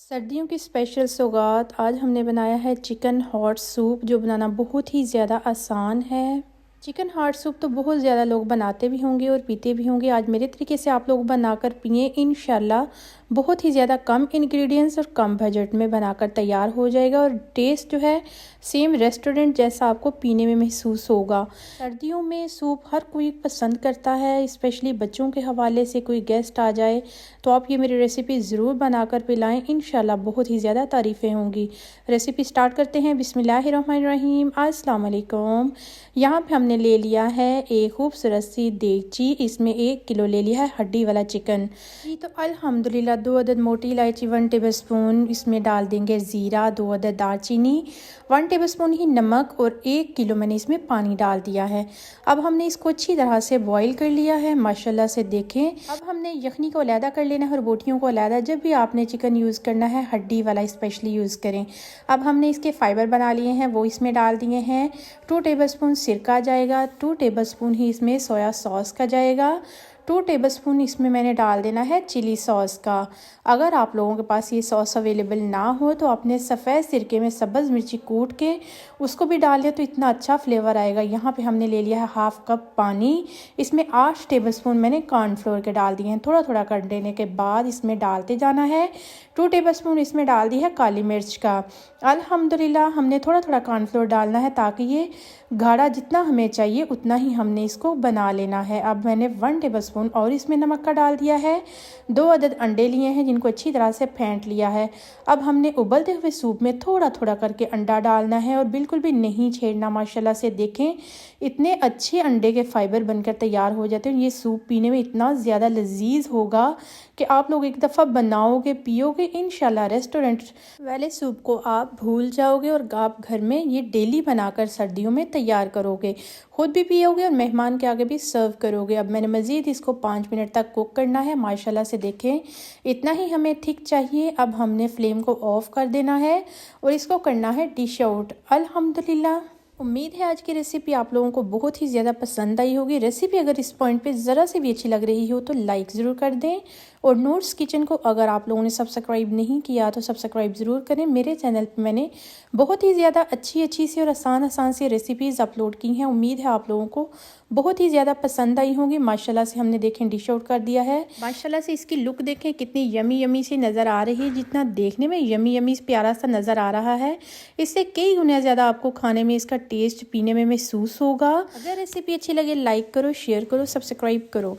सर्दियों की स्पेशल सौगात आज हमने बनाया है चिकन हॉट सूप, जो बनाना बहुत ही ज़्यादा आसान है। चिकन हॉट सूप तो बहुत ज़्यादा लोग बनाते भी होंगे और पीते भी होंगे। आज मेरे तरीके से आप लोग बनाकर पिए, इंशाल्लाह बहुत ही ज़्यादा कम इंग्रेडिएंट्स और कम बजट में बनाकर तैयार हो जाएगा और टेस्ट जो है सेम रेस्टोरेंट जैसा आपको पीने में महसूस होगा। सर्दियों में सूप हर कोई पसंद करता है, स्पेशली बच्चों के हवाले से कोई गेस्ट आ जाए तो आप ये मेरी रेसिपी ज़रूर बनाकर पिलाएं, इंशाल्लाह बहुत ही ज़्यादा तारीफ़ें होंगी। रेसिपी स्टार्ट करते हैं। बिस्मिल्लाहिर्रहमानिर्रहीम। अस्सलाम वालेकुम। यहाँ पे हमने ले लिया है एक खूबसूरत सी देगची, इसमें 1 किलो ले लिया है हड्डी वाला चिकन। जी तो अल्हम्दुलिल्लाह 2 अदद मोटी इलायची, 1 टेबलस्पून इसमें डाल देंगे ज़ीरा, 2 अदद दालचीनी, 1 टेबलस्पून ही नमक और 1 किलो मैंने इसमें पानी डाल दिया है। अब हमने इसको अच्छी तरह से बॉईल कर लिया है, माशाल्लाह से देखें। अब हमने यखनी को अलहदा कर लेना है और बोटियों को अलहदा। जब भी आपने चिकन यूज़ करना है हड्डी वाला स्पेशली यूज़ करें। अब हमने इसके फाइबर बना लिए हैं, वो इसमें डाल दिए हैं। 2 टेबलस्पून सिरका जाएगा, 2 टेबलस्पून ही इसमें सोया सॉस का जाएगा, 2 टेबलस्पून इसमें मैंने डाल देना है चिली सॉस का। अगर आप लोगों के पास ये सॉस अवेलेबल ना हो तो अपने सफ़ेद सिरके में सब्ज़ मिर्ची कूट के उसको भी डाल दें तो इतना अच्छा फ्लेवर आएगा। यहाँ पे हमने ले लिया है हाफ़ कप पानी, इसमें 8 टेबलस्पून मैंने कॉर्नफ्लोर के डाल दिए हैं। थोड़ा थोड़ा कर देने के बाद इसमें डालते जाना है। 2 टेबलस्पून इसमें डाल दी है काली मिर्च का। अल्हम्दुलिल्लाह हमने थोड़ा थोड़ा कॉर्नफ्लोर डालना है ताकि ये गाढ़ा जितना हमें चाहिए उतना ही हमने इसको बना लेना है। अब मैंने 1 टेबलस्पून और इसमें नमक का डाल दिया है। 2 अदद अंडे लिए हैं जिनको अच्छी तरह से फेंट लिया है। अब हमने उबलते हुए सूप में थोड़ा थोड़ा करके अंडा डालना है और बिल्कुल भी नहीं छेड़ना। माशाल्लाह से देखें इतने अच्छे अंडे के फाइबर बनकर तैयार हो जाते हैं। ये सूप पीने में इतना ज़्यादा लजीज होगा कि आप लोग एक दफ़ा बनाओगे पियोगे, इंशाल्लाह रेस्टोरेंट वाले सूप को आप भूल जाओगे और आप घर में ये डेली बनाकर सर्दियों में तैयार करोगे, खुद भी पियोगे और मेहमान के आगे भी सर्व करोगे। अब मैंने मज़ीद इसको 5 मिनट तक कुक करना है। माशाल्लाह से देखें इतना ही हमें थिक चाहिए। अब हमने फ्लेम को ऑफ कर देना है और इसको करना है डिश आउट। अल्हम्दुलिल्लाह उम्मीद है आज की रेसिपी आप लोगों को बहुत ही ज़्यादा पसंद आई होगी। रेसिपी अगर इस पॉइंट पे ज़रा से भी अच्छी लग रही हो तो लाइक ज़रूर कर दें और नूर्स किचन को अगर आप लोगों ने सब्सक्राइब नहीं किया तो सब्सक्राइब ज़रूर करें। मेरे चैनल पे मैंने बहुत ही ज़्यादा अच्छी सी और आसान सी रेसिपीज़ अपलोड की हैं। उम्मीद है आप लोगों को बहुत ही ज़्यादा पसंद आई होंगी। माशाल्लाह से हमने देखें डिश आउट कर दिया है। माशाल्लाह से इसकी लुक देखें कितनी यमी सी नज़र आ रही है। जितना देखने में यमी प्यारा सा नज़र आ रहा है, इससे कई गुना ज़्यादा आपको खाने में इसका टेस्ट पीने में महसूस होगा। अगर रेसिपी अच्छी लगे लाइक करो, शेयर करो, सब्सक्राइब करो।